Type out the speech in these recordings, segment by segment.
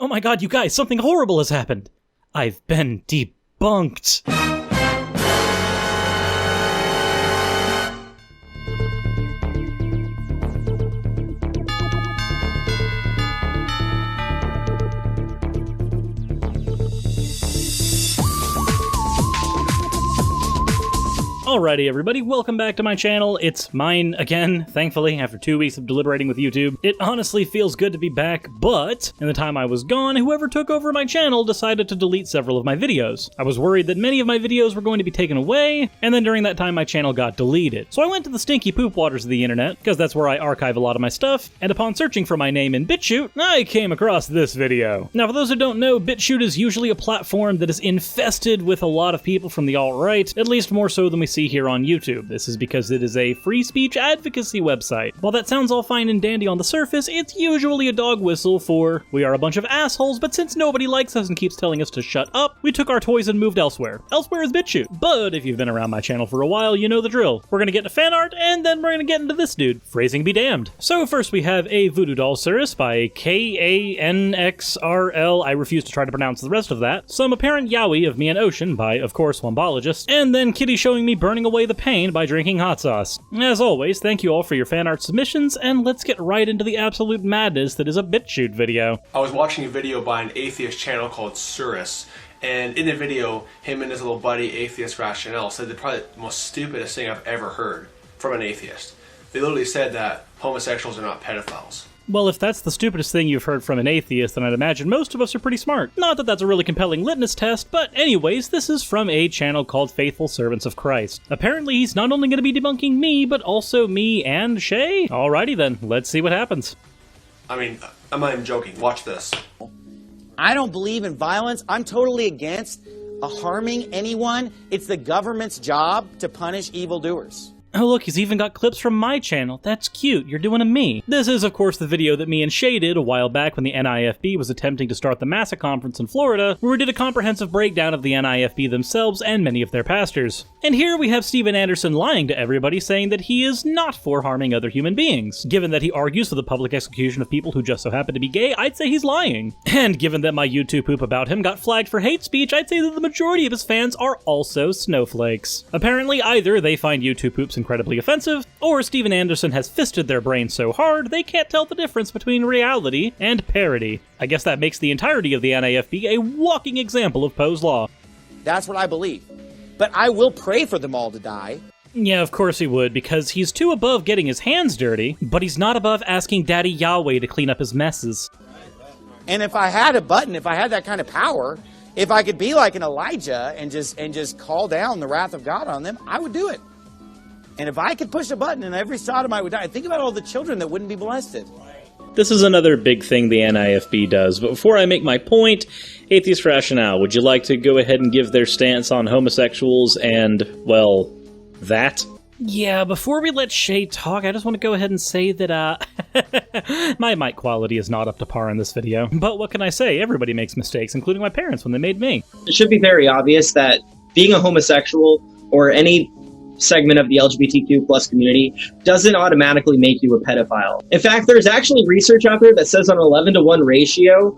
Oh my god, you guys, something horrible has happened! I've been debunked! Alrighty everybody, welcome back to my channel. It's mine again, thankfully, after 2 weeks of deliberating with YouTube. It honestly feels good to be back, but in the time I was gone, whoever took over my channel decided to delete several of my videos. I was worried that many of my videos were going to be taken away, and then during that time my channel got deleted. So I went to the stinky poop waters of the internet, because that's where I archive a lot of my stuff, and upon searching for my name in BitChute, I came across this video. Now for those who don't know, BitChute is usually a platform that is infested with a lot of people from the alt-right, at least more so than we see here on YouTube. This is because it is a free speech advocacy website. While that sounds all fine and dandy on the surface, it's usually a dog whistle for, we are a bunch of assholes, but since nobody likes us and keeps telling us to shut up, we took our toys and moved elsewhere. Elsewhere is BitChute. But if you've been around my channel for a while, you know the drill. We're gonna get to fan art, and then we're gonna get into this dude. Phrasing be damned. So first we have a voodoo doll Suris by Kanxrl. I refuse to try to pronounce the rest of that. Some apparent yaoi of me and Ocean by, of course, Wombologist. And then Kitty showing me burning away the pain by drinking hot sauce. As always, thank you all for your fan art submissions, and let's get right into the absolute madness that is a BitChute video. I was watching a video by an atheist channel called Suris, and in the video, him and his little buddy, Atheist Rationale, said the probably the most stupidest thing I've ever heard from an atheist. They literally said that homosexuals are not pedophiles. Well, if that's the stupidest thing you've heard from an atheist, then I'd imagine most of us are pretty smart. Not that that's a really compelling litmus test, but anyways, this is from a channel called Faithful Servants of Christ. Apparently, he's not only going to be debunking me, but also me and Shay. Alrighty then, let's see what happens. I mean, I'm not even joking. Watch this. I don't believe in violence. I'm totally against harming anyone. It's the government's job to punish evildoers. Oh look, he's even got clips from my channel. That's cute, you're doing a me. This is of course the video that me and Shay did a while back when the NIFB was attempting to start the Massa Conference in Florida, where we did a comprehensive breakdown of the NIFB themselves and many of their pastors. And here we have Steven Anderson lying to everybody, saying that he is not for harming other human beings. Given that he argues for the public execution of people who just so happen to be gay, I'd say he's lying. And given that my YouTube poop about him got flagged for hate speech, I'd say that the majority of his fans are also snowflakes. Apparently either they find YouTube poops incredibly offensive, or Steven Anderson has fisted their brain so hard they can't tell the difference between reality and parody. I guess that makes the entirety of the NIFB a walking example of Poe's Law. That's what I believe. But I will pray for them all to die. Yeah, of course he would, because he's too above getting his hands dirty, but he's not above asking Daddy Yahweh to clean up his messes. And if I had a button, if I had that kind of power, if I could be like an Elijah and just call down the wrath of God on them, I would do it. And if I could push a button and every sodomite would die, think about all the children that wouldn't be molested. This is another big thing the NIFB does, but before I make my point, Atheist Rationale, would you like to go ahead and give their stance on homosexuals and, well, that? Yeah, before we let Shay talk, I just want to go ahead and say that, my mic quality is not up to par in this video. But what can I say? Everybody makes mistakes, including my parents when they made me. It should be very obvious that being a homosexual or any segment of the LGBTQ plus community doesn't automatically make you a pedophile. In fact, there's actually research out there that says on an 11-to-1 ratio,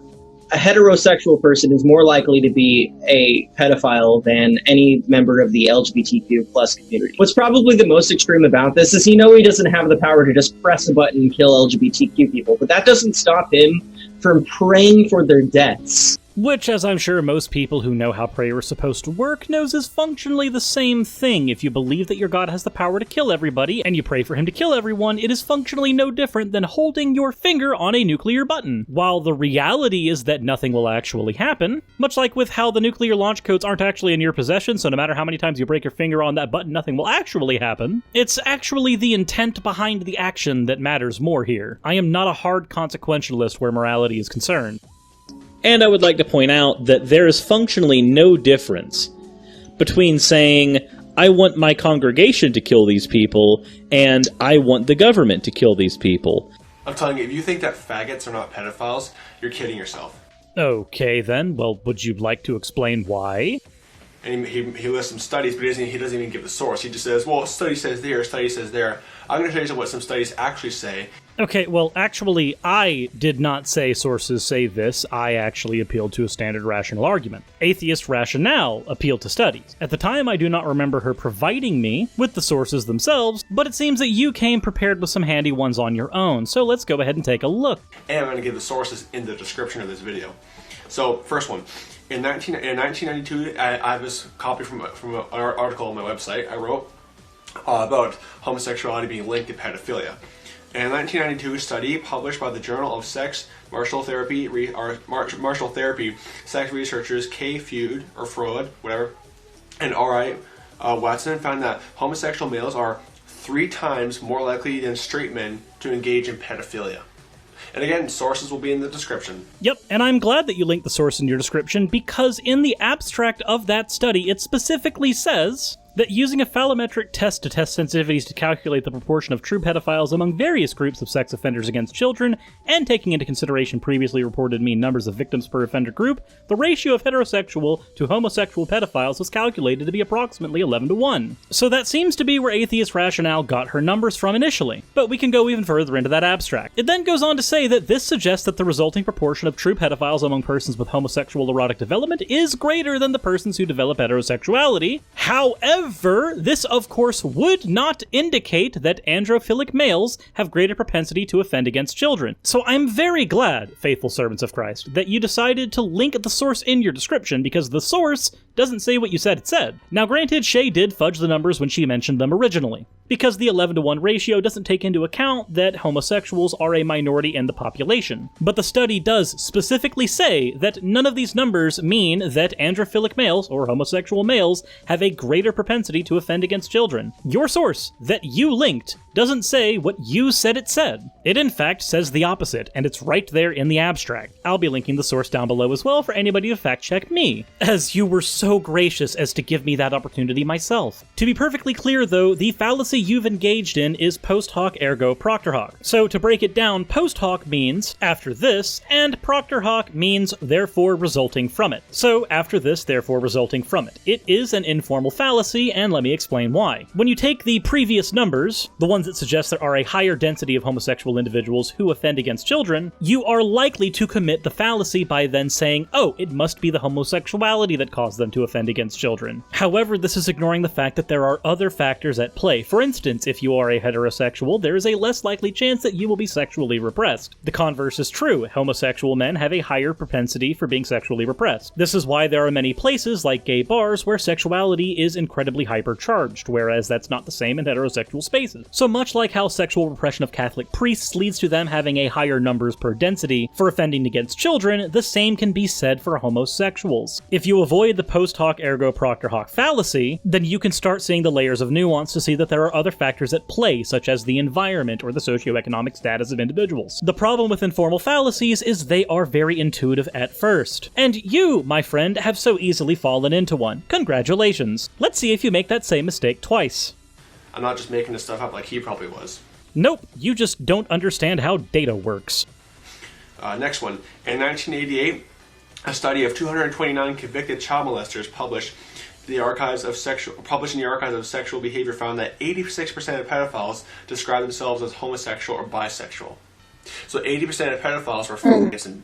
a heterosexual person is more likely to be a pedophile than any member of the LGBTQ plus community. What's probably the most extreme about this is he doesn't have the power to just press a button and kill LGBTQ people, but that doesn't stop him from praying for their deaths. Which, as I'm sure most people who know how prayer is supposed to work, knows is functionally the same thing. If you believe that your God has the power to kill everybody, and you pray for him to kill everyone, it is functionally no different than holding your finger on a nuclear button. While the reality is that nothing will actually happen, much like with how the nuclear launch codes aren't actually in your possession, so no matter how many times you break your finger on that button, nothing will actually happen, it's actually the intent behind the action that matters more here. I am not a hard consequentialist where morality is concerned. And I would like to point out that there is functionally no difference between saying, I want my congregation to kill these people, and I want the government to kill these people. I'm telling you, if you think that faggots are not pedophiles, you're kidding yourself. Okay then, well, would you like to explain why? And he lists some studies, but he doesn't even give the source. He just says, well, study says there, study says there. I'm going to tell you what some studies actually say. Okay, well, actually, I did not say sources say this. I actually appealed to a standard rational argument. Atheist rationale appealed to studies. At the time, I do not remember her providing me with the sources themselves, but it seems that you came prepared with some handy ones on your own, so let's go ahead and take a look. And I'm going to give the sources in the description of this video. So, first one. In 1992, I have this copy from an article on my website I wrote about homosexuality being linked to pedophilia. In a 1992 study published by the Journal of Sex Martial Therapy sex researchers K. Freud, whatever, and R.I. Watson found that homosexual males are 3 times more likely than straight men to engage in pedophilia. And again, sources will be in the description. Yep, and I'm glad that you linked the source in your description, because in the abstract of that study, it specifically says that using a phallometric test to test sensitivities to calculate the proportion of true pedophiles among various groups of sex offenders against children, and taking into consideration previously reported mean numbers of victims per offender group, the ratio of heterosexual to homosexual pedophiles was calculated to be approximately 11-to-1. So that seems to be where atheist rationale got her numbers from initially, but we can go even further into that abstract. It then goes on to say that this suggests that the resulting proportion of true pedophiles among persons with homosexual erotic development is greater than the persons who develop heterosexuality. However, this of course would not indicate that androphilic males have greater propensity to offend against children. So I'm very glad, faithful servants of Christ, that you decided to link the source in your description, because the source doesn't say what you said it said. Now granted, Shay did fudge the numbers when she mentioned them originally, because the 11-to-1 ratio doesn't take into account that homosexuals are a minority in the population. But the study does specifically say that none of these numbers mean that androphilic males, or homosexual males, have a greater propensity to offend against children. Your source that you linked doesn't say what you said it said. It in fact says the opposite, and it's right there in the abstract. I'll be linking the source down below as well for anybody to fact check me, as you were so gracious as to give me that opportunity myself. To be perfectly clear though, the fallacy you've engaged in is post hoc ergo proctor hoc. So to break it down, post hoc means after this, and proctor hoc means therefore resulting from it. So after this, therefore resulting from it. It is an informal fallacy, and let me explain why. When you take the previous numbers, the ones that suggest there are a higher density of homosexual individuals who offend against children, you are likely to commit the fallacy by then saying, oh, it must be the homosexuality that caused them to offend against children. However, this is ignoring the fact that there are other factors at play. For instance, if you are a heterosexual, there is a less likely chance that you will be sexually repressed. The converse is true. Homosexual men have a higher propensity for being sexually repressed. This is why there are many places, like gay bars, where sexuality is incredibly hypercharged, whereas that's not the same in heterosexual spaces. So much like how sexual repression of Catholic priests leads to them having a higher numbers per density for offending against children, the same can be said for homosexuals. If you avoid the post hoc ergo proctor hoc fallacy, then you can start seeing the layers of nuance to see that there are other factors at play, such as the environment or the socioeconomic status of individuals. The problem with informal fallacies is they are very intuitive at first. And you, my friend, have so easily fallen into one. Congratulations. Let's see if you make that same mistake twice. I'm not just making this stuff up like he probably was. Nope, you just don't understand how data works. Next one. In 1988, a study of 229 convicted child molesters published in the archives of sexual behavior found that 86% of pedophiles describe themselves as homosexual or bisexual. So 80% of pedophiles were f***ers and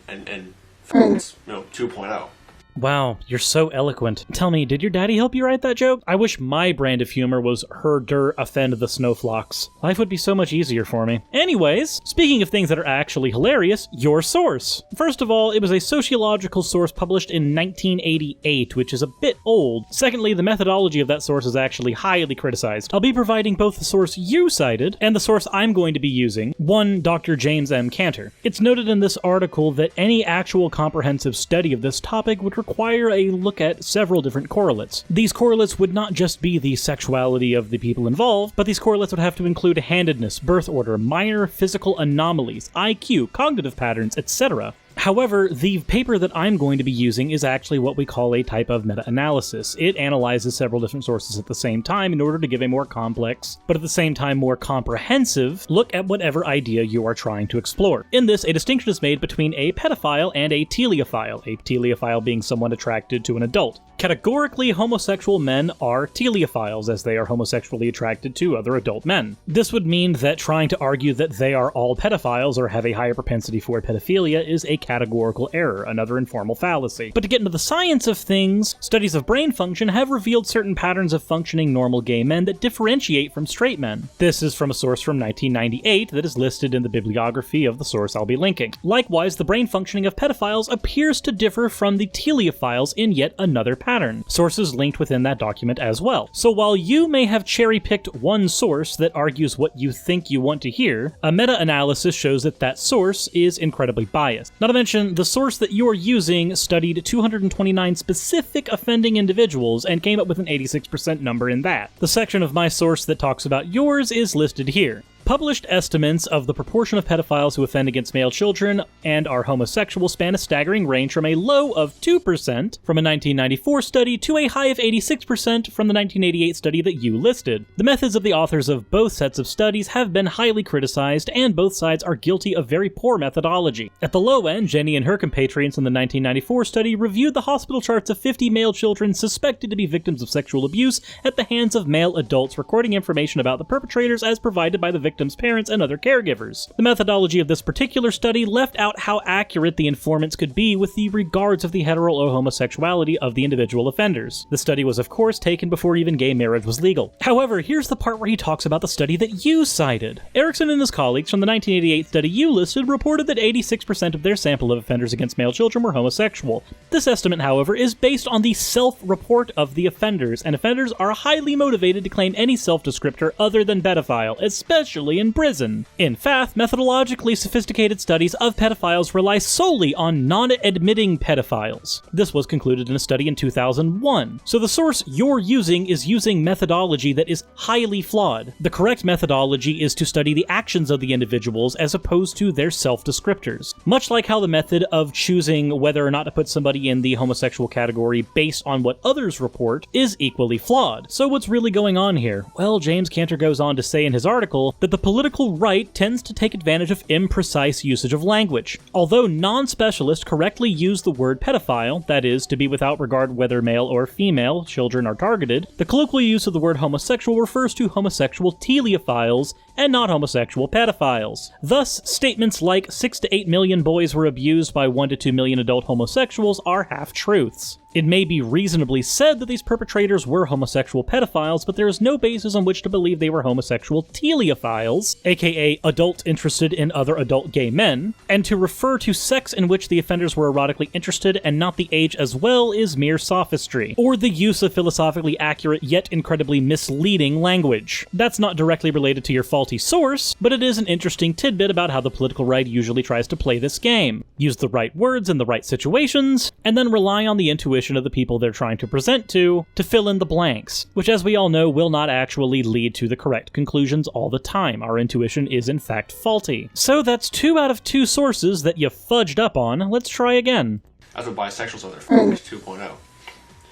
f***ers, 2.0. Wow, you're so eloquent. Tell me, did your daddy help you write that joke? I wish my brand of humor was her offend the snowflocks. Life would be so much easier for me. Anyways, speaking of things that are actually hilarious, your source. First of all, it was a sociological source published in 1988, which is a bit old. Secondly, the methodology of that source is actually highly criticized. I'll be providing both the source you cited and the source I'm going to be using, one Dr. James M. Cantor. It's noted in this article that any actual comprehensive study of this topic would require a look at several different correlates. These correlates would not just be the sexuality of the people involved, but these correlates would have to include handedness, birth order, minor physical anomalies, IQ, cognitive patterns, etc. However, the paper that I'm going to be using is actually what we call a type of meta-analysis. It analyzes several different sources at the same time in order to give a more complex, but at the same time more comprehensive, look at whatever idea you are trying to explore. In this, a distinction is made between a pedophile and a teleophile being someone attracted to an adult. Categorically, homosexual men are teleophiles, as they are homosexually attracted to other adult men. This would mean that trying to argue that they are all pedophiles or have a higher propensity for pedophilia is a categorical error, another informal fallacy. But to get into the science of things, studies of brain function have revealed certain patterns of functioning normal gay men that differentiate from straight men. This is from a source from 1998 that is listed in the bibliography of the source I'll be linking. Likewise, the brain functioning of pedophiles appears to differ from the teleophiles in yet another pattern. Sources linked within that document as well. So while you may have cherry-picked one source that argues what you think you want to hear, a meta-analysis shows that that source is incredibly biased. Not to mention, the source that you're using studied 229 specific offending individuals and came up with an 86% number in that. The section of my source that talks about yours is listed here. Published estimates of the proportion of pedophiles who offend against male children and are homosexual span a staggering range from a low of 2% from a 1994 study to a high of 86% from the 1988 study that you listed. The methods of the authors of both sets of studies have been highly criticized, and both sides are guilty of very poor methodology. At the low end, Jenny and her compatriots in the 1994 study reviewed the hospital charts of 50 male children suspected to be victims of sexual abuse at the hands of male adults, recording information about the perpetrators as provided by the victims' parents and other caregivers. The methodology of this particular study left out how accurate the informants could be with the regards of the hetero or homosexuality of the individual offenders. The study was of course taken before even gay marriage was legal. However, here's the part where he talks about the study that you cited. Erickson and his colleagues from the 1988 study you listed reported that 86% of their sample of offenders against male children were homosexual. This estimate, however, is based on the self-report of the offenders, and offenders are highly motivated to claim any self-descriptor other than pedophile, especially in prison. In fact, methodologically sophisticated studies of pedophiles rely solely on non-admitting pedophiles. This was concluded in a study in 2001. So the source you're using is using methodology that is highly flawed. The correct methodology is to study the actions of the individuals as opposed to their self-descriptors. Much like how the method of choosing whether or not to put somebody in the homosexual category based on what others report is equally flawed. So what's really going on here? Well, James Cantor goes on to say in his article that the political right tends to take advantage of imprecise usage of language. Although non-specialists correctly use the word pedophile, that is, to be without regard whether male or female children are targeted, the colloquial use of the word homosexual refers to homosexual teleophiles and not homosexual pedophiles. Thus, statements like 6 to 8 million boys were abused by 1 to 2 million adult homosexuals are half-truths. It may be reasonably said that these perpetrators were homosexual pedophiles, but there is no basis on which to believe they were homosexual teleophiles, aka adults interested in other adult gay men, and to refer to sex in which the offenders were erotically interested and not the age as well is mere sophistry, or the use of philosophically accurate yet incredibly misleading language. That's not directly related to your faulty source, but it is an interesting tidbit about how the political right usually tries to play this game. Use the right words in the right situations, and then rely on the intuition of the people they're trying to present to fill in the blanks, which as we all know will not actually lead to the correct conclusions all the time. Our intuition is in fact faulty. So that's 2 out of 2 sources that you fudged up on. Let's try again. That's what bisexuals are there for, 2.0.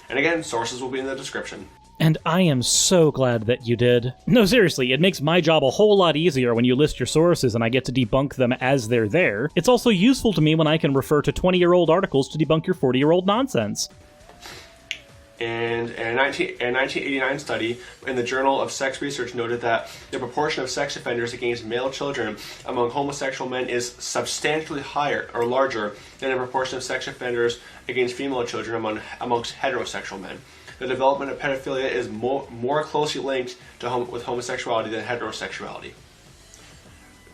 And again, sources will be in the description. And I am so glad that you did. No, seriously, it makes my job a whole lot easier when you list your sources and I get to debunk them as they're there. It's also useful to me when I can refer to 20-year-old articles to debunk your 40-year-old nonsense. And a 1989 study in the Journal of Sex Research noted that the proportion of sex offenders against male children among homosexual men is substantially higher or larger than the proportion of sex offenders against female children amongst heterosexual men. The development of pedophilia is more closely linked to with homosexuality than heterosexuality.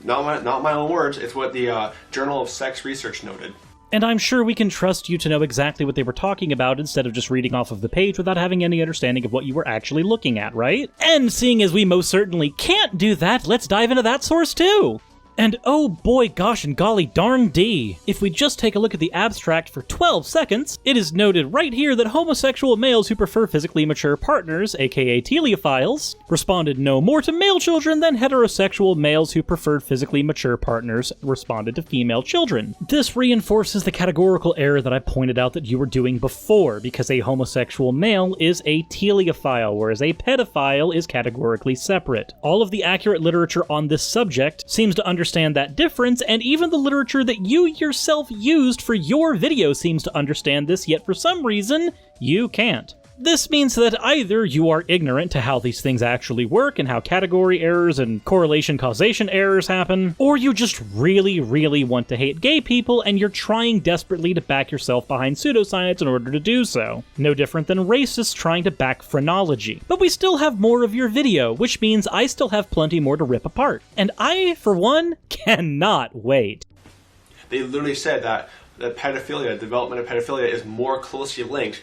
Not my own words, it's what the Journal of Sex Research noted. And I'm sure we can trust you to know exactly what they were talking about instead of just reading off of the page without having any understanding of what you were actually looking at, right? And seeing as we most certainly can't do that, let's dive into that source too! And oh boy, gosh, and golly darn D. If we just take a look at the abstract for 12 seconds, it is noted right here that homosexual males who prefer physically mature partners, aka teleophiles, responded no more to male children than heterosexual males who preferred physically mature partners responded to female children. This reinforces the categorical error that I pointed out that you were doing before, because a homosexual male is a teleophile, whereas a pedophile is categorically separate. All of the accurate literature on this subject seems to understand understand that difference, and even the literature that you yourself used for your video seems to understand this, yet for some reason, you can't. This means that either you are ignorant to how these things actually work and how category errors and correlation causation errors happen, or you just really, really want to hate gay people and you're trying desperately to back yourself behind pseudoscience in order to do so. No different than racists trying to back phrenology. But we still have more of your video, which means I still have plenty more to rip apart. And I, for one, cannot wait. They literally said that the pedophilia, development of pedophilia, is more closely linked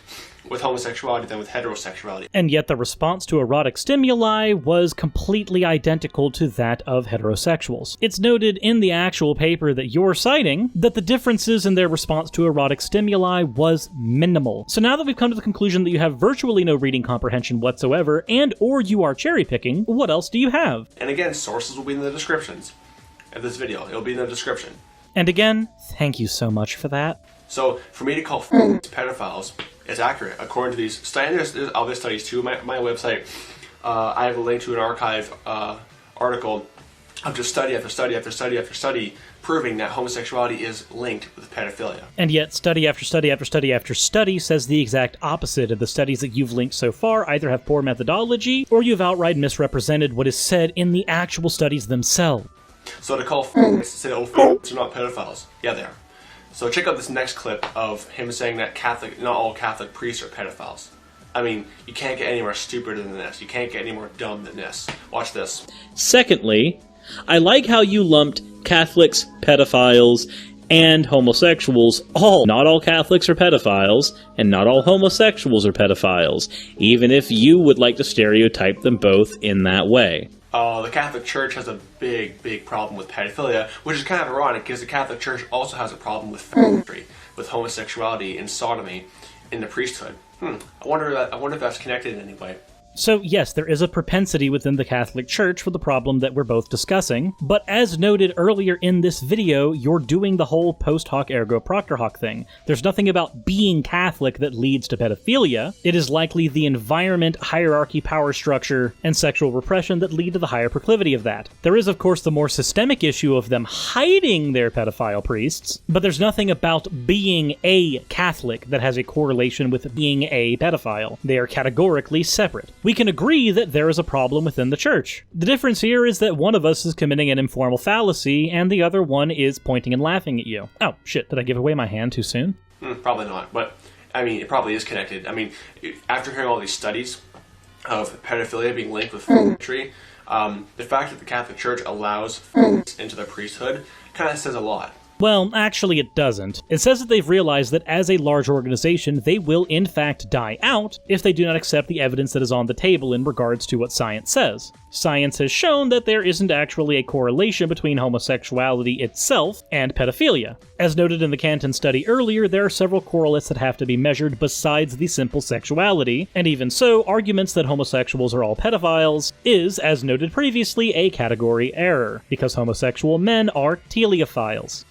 with homosexuality than with heterosexuality. And yet the response to erotic stimuli was completely identical to that of heterosexuals. It's noted in the actual paper that you're citing that the differences in their response to erotic stimuli was minimal. So now that we've come to the conclusion that you have virtually no reading comprehension whatsoever, and or you are cherry picking, what else do you have? And again, sources will be in the descriptions of this video. It'll be in the description. And again, thank you so much for that. So for me to call pedophiles is accurate according to these studies. There's other studies too. My website, I have a link to an archive article of just study after study after study after study proving that homosexuality is linked with pedophilia. And yet study after study after study after study says the exact opposite of the studies that you've linked so far either have poor methodology or you've outright misrepresented what is said in the actual studies themselves. So to call to say, oh, they're not pedophiles. Yeah, they are. So check out this next clip of him saying that not all Catholic priests are pedophiles. I mean, you can't get any more stupider than this. You can't get any more dumb than this. Watch this. Secondly, I like how you lumped Catholics, pedophiles, and homosexuals all. Not all Catholics are pedophiles, and not all homosexuals are pedophiles, even if you would like to stereotype them both in that way. The Catholic Church has a big problem with pedophilia, which is kind of ironic because the Catholic Church also has a problem with bigotry, with homosexuality and sodomy in the priesthood. I wonder if that's connected in any way. So yes, there is a propensity within the Catholic Church for the problem that we're both discussing, but as noted earlier in this video, you're doing the whole post hoc ergo propter hoc thing. There's nothing about being Catholic that leads to pedophilia. It is likely the environment, hierarchy, power structure, and sexual repression that lead to the higher proclivity of that. There is, of course, the more systemic issue of them hiding their pedophile priests, but there's nothing about being a Catholic that has a correlation with being a pedophile. They are categorically separate. We can agree that there is a problem within the church. The difference here is that one of us is committing an informal fallacy, and the other one is pointing and laughing at you. Oh, shit, did I give away my hand too soon? Probably not, but, I mean, it probably is connected. I mean, after hearing all these studies of pedophilia being linked with bigotry, the fact that the Catholic Church allows into the priesthood kind of says a lot. Well, actually it doesn't. It says that they've realized that as a large organization, they will in fact die out if they do not accept the evidence that is on the table in regards to what science says. Science has shown that there isn't actually a correlation between homosexuality itself and pedophilia. As noted in the Canton study earlier, there are several correlates that have to be measured besides the simple sexuality, and even so, arguments that homosexuals are all pedophiles is, as noted previously, a category error, because homosexual men are teleophiles.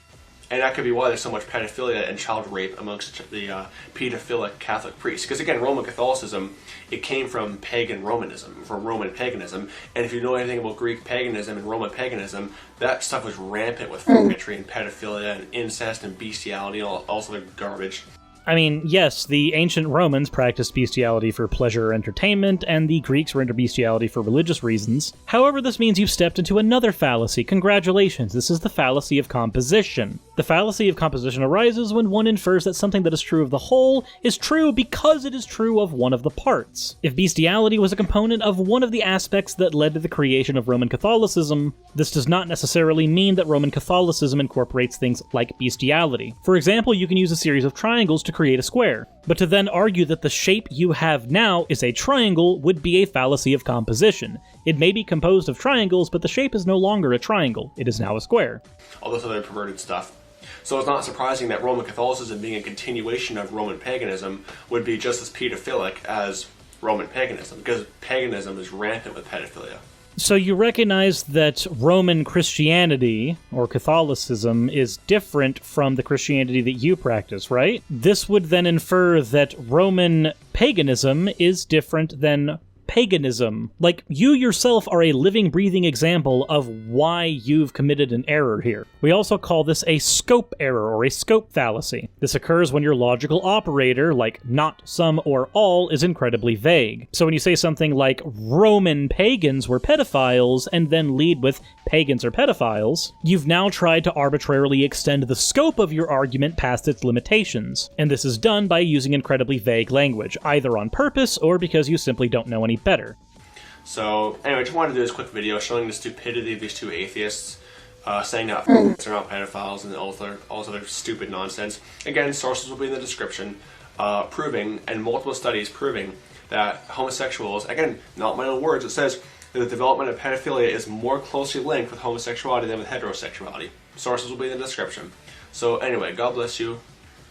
And that could be why there's so much pedophilia and child rape amongst the pedophilic Catholic priests. Because again, Roman Catholicism, it came from pagan Romanism, from Roman paganism. And if you know anything about Greek paganism and Roman paganism, that stuff was rampant with bigotry and pedophilia and incest and bestiality and all sort of garbage. I mean, yes, the ancient Romans practiced bestiality for pleasure or entertainment, and the Greeks were into bestiality for religious reasons. However, this means you've stepped into another fallacy. Congratulations, this is the fallacy of composition. The fallacy of composition arises when one infers that something that is true of the whole is true because it is true of one of the parts. If bestiality was a component of one of the aspects that led to the creation of Roman Catholicism, this does not necessarily mean that Roman Catholicism incorporates things like bestiality. For example, you can use a series of triangles to create a square, but to then argue that the shape you have now is a triangle would be a fallacy of composition. It may be composed of triangles, but the shape is no longer a triangle, it is now a square. All this other perverted stuff. So it's not surprising that Roman Catholicism, being a continuation of Roman paganism, would be just as pedophilic as Roman paganism, because paganism is rampant with pedophilia. So you recognize that Roman Christianity, or Catholicism, is different from the Christianity that you practice, right? This would then infer that Roman paganism is different than paganism. Like, you yourself are a living, breathing example of why you've committed an error here. We also call this a scope error or a scope fallacy. This occurs when your logical operator, like not, some, or all, is incredibly vague. So when you say something like Roman pagans were pedophiles and then lead with pagans are pedophiles, you've now tried to arbitrarily extend the scope of your argument past its limitations. And this is done by using incredibly vague language, either on purpose or because you simply don't know any better. So anyway, I just wanted to do this quick video showing the stupidity of these two atheists, saying that they're not pedophiles and all this other stupid nonsense. Again, sources will be in the description, proving, and multiple studies proving, that homosexuals, again, not my own words, it says that the development of pedophilia is more closely linked with homosexuality than with heterosexuality. Sources will be in the description. So anyway, God bless you.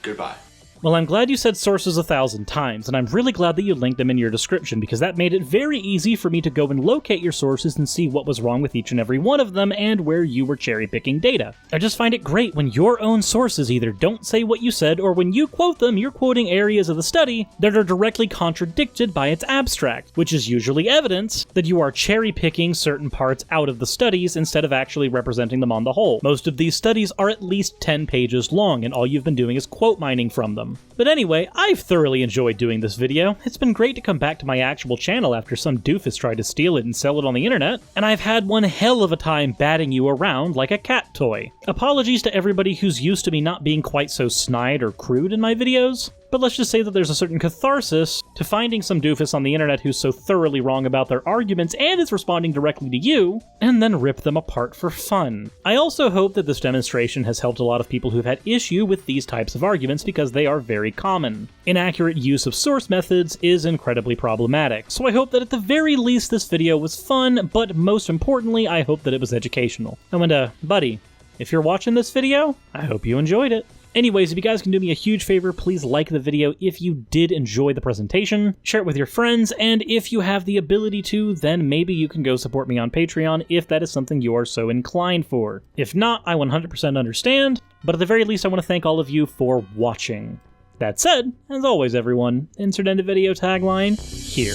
Goodbye. Well, I'm glad you said sources 1,000 times, and I'm really glad that you linked them in your description, because that made it very easy for me to go and locate your sources and see what was wrong with each and every one of them, and where you were cherry-picking data. I just find it great when your own sources either don't say what you said, or when you quote them, you're quoting areas of the study that are directly contradicted by its abstract, which is usually evidence that you are cherry-picking certain parts out of the studies instead of actually representing them on the whole. Most of these studies are at least 10 pages long, and all you've been doing is quote mining from them. But anyway, I've thoroughly enjoyed doing this video. It's been great to come back to my actual channel after some doofus tried to steal it and sell it on the internet, and I've had one hell of a time batting you around like a cat toy. Apologies to everybody who's used to me not being quite so snide or crude in my videos, but let's just say that there's a certain catharsis to finding some doofus on the internet who's so thoroughly wrong about their arguments and is responding directly to you, and then rip them apart for fun. I also hope that this demonstration has helped a lot of people who've had issue with these types of arguments because they are very common. Inaccurate use of source methods is incredibly problematic, so I hope that at the very least this video was fun, but most importantly, I hope that it was educational. And buddy, if you're watching this video, I hope you enjoyed it. Anyways, if you guys can do me a huge favor, please like the video if you did enjoy the presentation, share it with your friends, and if you have the ability to, then maybe you can go support me on Patreon if that is something you are so inclined for. If not, I 100% understand, but at the very least I want to thank all of you for watching. That said, as always everyone, insert end of video tagline here.